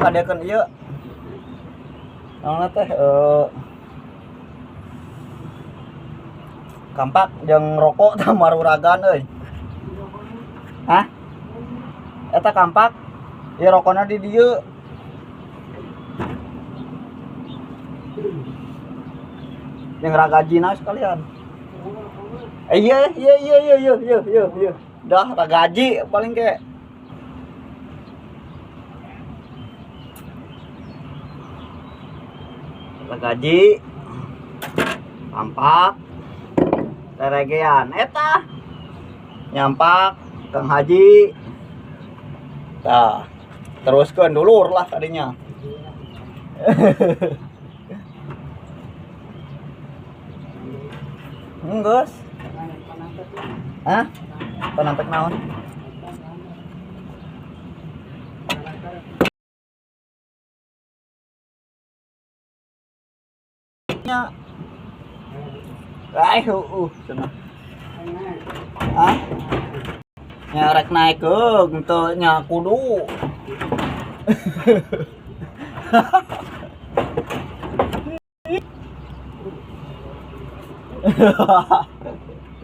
ngadekeun ieu. Naonna teh kampak jeung rokok tah maruragan euy. Hah? Eta kampak, ieu rokona di dieu. Yang ragajina sekalian. Iya. Dah ragaji paling kayak. Ragaji. Kampak. Teregean eta. Nyampak Kang Haji. Tah, teruskeun dulur lah tadinya. Geus. Hah? Panampek naon? Nya. Cenah. Hah? Nya rek naikeun teu nya kudu.